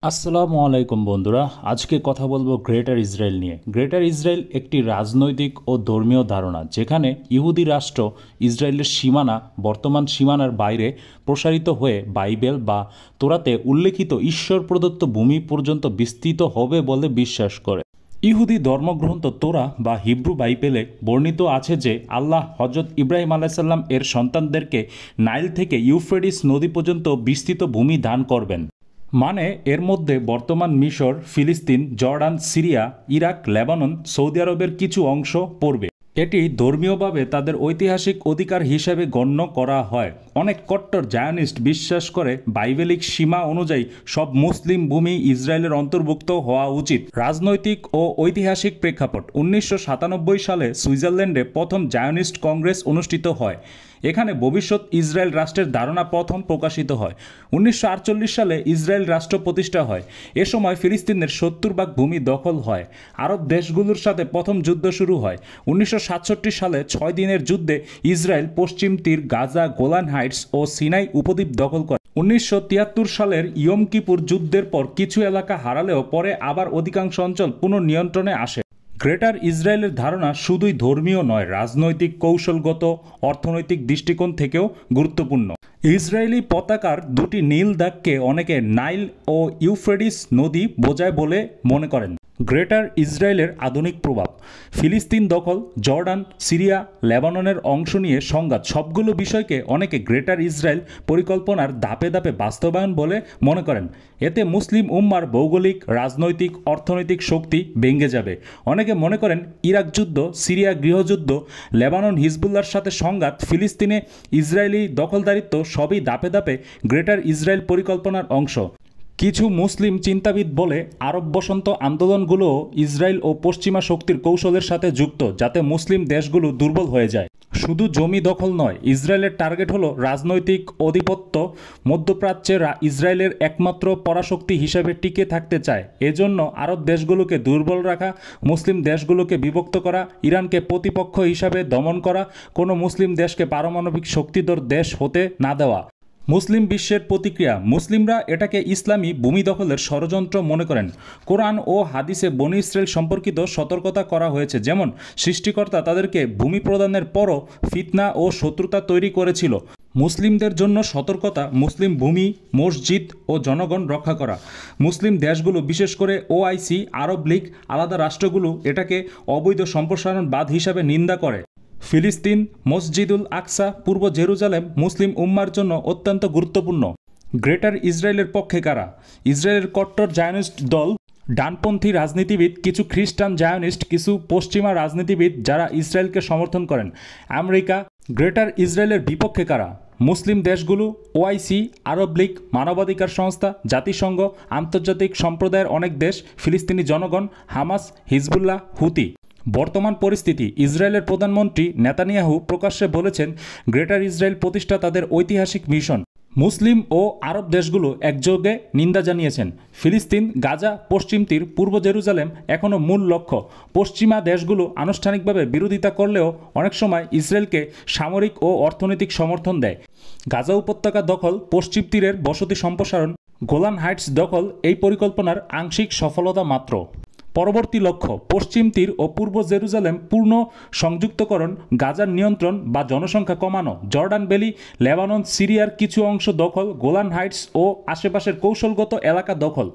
আসসালামু আলাইকুম বন্ধুরা। আজকে কথা বলবো গ্রেটার ইসরায়েল নিয়ে। গ্রেটার ইসরায়েল একটি রাজনৈতিক ও ধর্মীয় ধারণা, যেখানে ইহুদি রাষ্ট্র ইসরায়েলের সীমানা বর্তমান সীমানার বাইরে প্রসারিত হয়ে বাইবেল বা তোরাতে উল্লেখিত ঈশ্বর প্রদত্ত ভূমি পর্যন্ত বিস্তৃত হবে বলে বিশ্বাস করে। ইহুদি ধর্মগ্রন্থ তোরা বা হিব্রু বাইবেলে বর্ণিত আছে যে আল্লাহ হজরত ইব্রাহিম আলাইসাল্লাম এর সন্তানদেরকে নাইল থেকে ইউফ্রেটিস নদী পর্যন্ত বিস্তৃত ভূমি দান করবেন। মানে এর মধ্যে বর্তমান মিশর, ফিলিস্তিন, Jordan, Syria, Iraq, Lebanon, Saudi আরবের কিছু অংশ পড়বে। এটি ধর্মীয়ভাবে তাদের ঐতিহাসিক অধিকার হিসেবে গণ্য করা হয়। অনেক কট্টর জায়নিস্ট বিশ্বাস করে বাইবেলিক সীমা অনুযায়ী সব মুসলিম ভূমি ইসরায়েলের অন্তর্ভুক্ত হওয়া উচিত। রাজনৈতিক ও ঐতিহাসিক প্রেক্ষাপট: 1997 সালে সুইজারল্যান্ডে প্রথম জায়নিস্ট কংগ্রেস অনুষ্ঠিত হয়। এখানে ভবিষ্যৎ ইসরায়েল রাষ্ট্রের ধারণা প্রথম প্রকাশিত হয়। 1948 সালে ইসরায়েল রাষ্ট্র প্রতিষ্ঠা হয়। এ সময় ফিলিস্তিনের 70% ভূমি দখল হয়। আরব দেশগুলোর সাথে প্রথম যুদ্ধ শুরু হয়। 1967 সালে 6 দিনের যুদ্ধে ইসরায়েল পশ্চিম তীর, গাজা, গোলান হাইটস ও সিনাই উপদ্বীপ দখল করে। 1973 সালের ইয়ম কিপুর যুদ্ধের পর কিছু এলাকা হারালেও পরে আবার অধিকাংশ অঞ্চল পুনর্নিয়ন্ত্রণে আসে। গ্রেটার ইসরায়েলের ধারণা শুধুই ধর্মীয় নয়, রাজনৈতিক, কৌশলগত, অর্থনৈতিক দৃষ্টিকোণ থেকেও গুরুত্বপূর্ণ। ইসরায়েলি পতাকার দুটি নীল দাগকে অনেকে নাইল ও ইউফ্রেটিস নদী বোঝায় বলে মনে করেন। গ্রেটার ইসরায়েলের আধুনিক প্রভাব: ফিলিস্তিন দখল, জর্ডান, সিরিয়া, লেবাননের অংশ নিয়ে সংঘাত, সবগুলো বিষয়কে অনেকে গ্রেটার ইসরায়েল পরিকল্পনার ধাপে ধাপে বাস্তবায়ন বলে মনে করেন। এতে মুসলিম উম্মার ভৌগোলিক, রাজনৈতিক, অর্থনৈতিক শক্তি ভেঙে যাবে। অনেকে মনে করেন ইরাক যুদ্ধ, সিরিয়া গৃহযুদ্ধ, লেবানন হিজবুল্লাহর সাথে সংঘাত, ফিলিস্তিনে ইসরায়েলি দখলদারিত্ব সবই ধাপে ধাপে গ্রেটার ইসরায়েল পরিকল্পনার অংশ। কিছু মুসলিম চিন্তাবিদ বলে আরব বসন্ত আন্দোলনগুলোও ইসরায়েল ও পশ্চিমা শক্তির কৌশলের সাথে যুক্ত, যাতে মুসলিম দেশগুলো দুর্বল হয়ে যায়। শুধু জমি দখল নয়, ইসরায়েলের টার্গেট হলো রাজনৈতিক আধিপত্য। মধ্যপ্রাচ্যে ইসরায়েলের একমাত্র পরাশক্তি হিসেবে টিকে থাকতে চায়। এজন্য আরব দেশগুলোকে দুর্বল রাখা, মুসলিম দেশগুলোকে বিভক্ত করা, ইরানকে প্রতিপক্ষ হিসাবে দমন করা, কোনো মুসলিম দেশকে পারমাণবিক শক্তিধর দেশ হতে না দেওয়া। মুসলিম বিশ্বের প্রতিক্রিয়া: মুসলিমরা এটাকে ইসলামী ভূমি দখলের ষড়যন্ত্র মনে করেন। কোরআন ও হাদিসে বনী ইসরায়েল সম্পর্কিত সতর্কতা করা হয়েছে, যেমন সৃষ্টিকর্তা তাদেরকে ভূমি প্রদানের পরও ফিতনা ও শত্রুতা তৈরি করেছিল। মুসলিমদের জন্য সতর্কতা: মুসলিম ভূমি, মসজিদ ও জনগণ রক্ষা করা। মুসলিম দেশগুলো, বিশেষ করে ওআইসি, আরব লীগ, আলাদা রাষ্ট্রগুলো এটাকে অবৈধ সম্প্রসারণবাদ হিসাবে নিন্দা করে। ফিলিস্তিন, মসজিদুল আকসা, পূর্ব জেরুজালেম মুসলিম উম্মার জন্য অত্যন্ত গুরুত্বপূর্ণ। গ্রেটার ইসরায়েলের পক্ষে কারা? ইসরায়েলের কট্টর জায়নিস্ট দল, ডানপন্থী রাজনীতিবিদ, কিছু খ্রিস্টান জায়নিস্ট, কিছু পশ্চিমা রাজনীতিবিদ যারা ইসরায়েলকে সমর্থন করেন। আমেরিকা। গ্রেটার ইসরায়েলের বিপক্ষে কারা? মুসলিম দেশগুলো, ওআইসি, আরব লীগ, মানবাধিকার সংস্থা, জাতিসংঘ, আন্তর্জাতিক সম্প্রদায়ের অনেক দেশ, ফিলিস্তিনি জনগণ, হামাস, হিজবুল্লাহ, হুতি। বর্তমান পরিস্থিতি: ইসরায়েলের প্রধানমন্ত্রী নেতানিয়াহু প্রকাশ্যে বলেছেন গ্রেটার ইসরায়েল প্রতিষ্ঠা তাদের ঐতিহাসিক মিশন। মুসলিম ও আরব দেশগুলো একযোগে নিন্দা জানিয়েছেন। ফিলিস্তিন, গাজা, পশ্চিম তীর, পূর্ব জেরুজালেম এখনও মূল লক্ষ্য। পশ্চিমা দেশগুলো আনুষ্ঠানিকভাবে বিরোধিতা করলেও অনেক সময় ইসরায়েলকে সামরিক ও অর্থনৈতিক সমর্থন দেয়। গাজা উপত্যকা দখল, পশ্চিম তীরের বসতি সম্প্রসারণ, গোলান হাইটস দখল এই পরিকল্পনার আংশিক সফলতা মাত্র। পরবর্তী লক্ষ্য: পশ্চিম তীর ও পূর্ব জেরুজালেম পূর্ণ সংযুক্তকরণ, গাজার নিয়ন্ত্রণ বা জনসংখ্যা কমানো, জর্ডান ভ্যালি, লেবানন, সিরিয়ার কিছু অংশ দখল, গোলান হাইটস ও আশেপাশের কৌশলগত এলাকা দখল।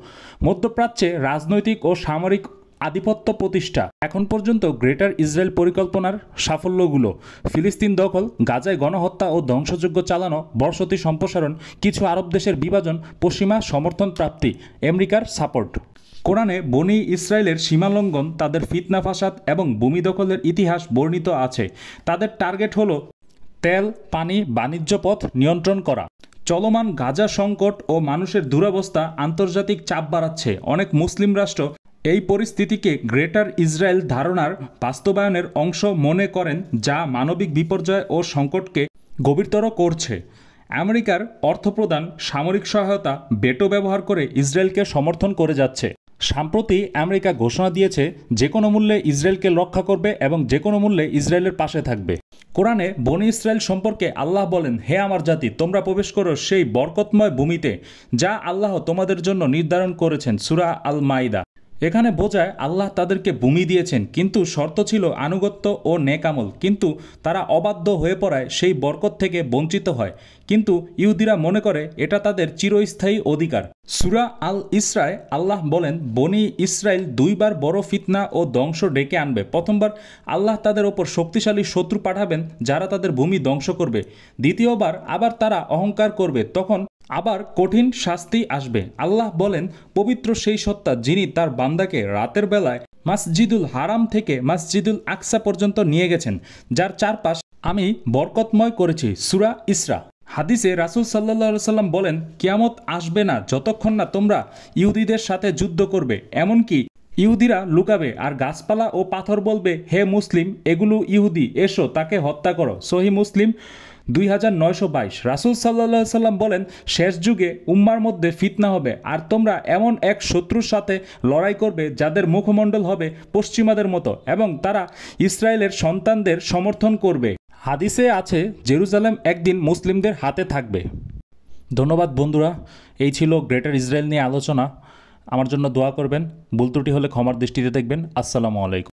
মধ্যপ্রাচ্যে রাজনৈতিক ও সামরিক আধিপত্য প্রতিষ্ঠা। এখন পর্যন্ত গ্রেটার ইসরায়েল পরিকল্পনার সাফল্যগুলো: ফিলিস্তিন দখল, গাজায় গণহত্যা ও ধ্বংসযজ্ঞ চালানো, বসতি সম্প্রসারণ, কিছু আরব দেশের বিভাজন, পশ্চিমা সমর্থন প্রাপ্তি, আমেরিকার সাপোর্ট। কোরআনে বনী ইসরায়েলের সীমালঙ্ঘন, তাদের ফিতনা ফাসাদ এবং ভূমি দখলের ইতিহাস বর্ণিত আছে। তাদের টার্গেট হলো তেল, পানি, বাণিজ্য পথ নিয়ন্ত্রণ করা। চলমান গাজা সংকট ও মানুষের দুরবস্থা আন্তর্জাতিক চাপ বাড়াচ্ছে। অনেক মুসলিম রাষ্ট্র এই পরিস্থিতিকে গ্রেটার ইসরায়েল ধারণার বাস্তবায়নের অংশ মনে করেন, যা মানবিক বিপর্যয় ও সংকটকে গভীরতর করছে। আমেরিকার অর্থপ্রদান, সামরিক সহায়তা, ভেটো ব্যবহার করে ইসরায়েলকে সমর্থন করে যাচ্ছে। সম্প্রতি আমেরিকা ঘোষণা দিয়েছে যে কোনো মূল্যে ইসরায়েলকে রক্ষা করবে এবং যে কোনো মূল্যে ইসরায়েলের পাশে থাকবে। কোরআনে বনি ইসরায়েল সম্পর্কে আল্লাহ বলেন, হে আমার জাতি, তোমরা প্রবেশ করো সেই বরকতময় ভূমিতে যা আল্লাহ তোমাদের জন্য নির্ধারণ করেছেন। সূরা আল মাইদা। এখানে বোঝায় আল্লাহ তাদেরকে ভূমি দিয়েছেন, কিন্তু শর্ত ছিল আনুগত্য ও নেক আমল, কিন্তু তারা অবাধ্য হয়ে পড়ায় সেই বরকত থেকে বঞ্চিত হয়। কিন্তু ইহুদিরা মনে করে এটা তাদের চিরস্থায়ী অধিকার। সূরা আল ইসরায় আল্লাহ বলেন, বনি ইসরায়েল দুইবার বড় ফিতনা ও ধ্বংস ডেকে আনবে। প্রথমবার আল্লাহ তাদের ওপর শক্তিশালী শত্রু পাঠাবেন যারা তাদের ভূমি ধ্বংস করবে। দ্বিতীয়বার আবার তারা অহংকার করবে, তখন আবার কঠিন শাস্তি আসবে। আল্লাহ বলেন, পবিত্র সেই সত্তা যিনি তার বান্দাকে রাতের বেলায় মসজিদুল হারাম থেকে মসজিদুল আকসা পর্যন্ত নিয়ে গেছেন, যার চারপাশ আমি বরকতময় করেছি। সূরা ইসরা। হাদিসে রাসূল সাল্লাল্লাহু সাল্লাম বলেন, কিয়ামত আসবে না যতক্ষণ না তোমরা ইহুদিদের সাথে যুদ্ধ করবে। এমনকি ইহুদিরা লুকাবে আর গাছপালা ও পাথর বলবে, হে মুসলিম, এগুলো ইহুদি, এসো তাকে হত্যা করো। সহিহ মুসলিম 2922। রাসূল সাল্লাল্লাহু সাল্লাম বলেন, শেষ যুগে উম্মার মধ্যে ফিতনা হবে, আর তোমরা এমন এক শত্রুর সাথে লড়াই করবে যাদের মুখমণ্ডল হবে পশ্চিমাদের মতো, এবং তারা ইসরায়েলের সন্তানদের সমর্থন করবে। হাদিসে আছে, জেরুজালেম একদিন মুসলিমদের হাতে থাকবে। ধন্যবাদ বন্ধুরা, এই ছিল গ্রেটার ইসরায়েল নিয়ে আলোচনা। আমার জন্য দোয়া করবেন, ভুল ত্রুটি হলে ক্ষমার দৃষ্টিতে দেখবেন। আসসালামু আলাইকুম।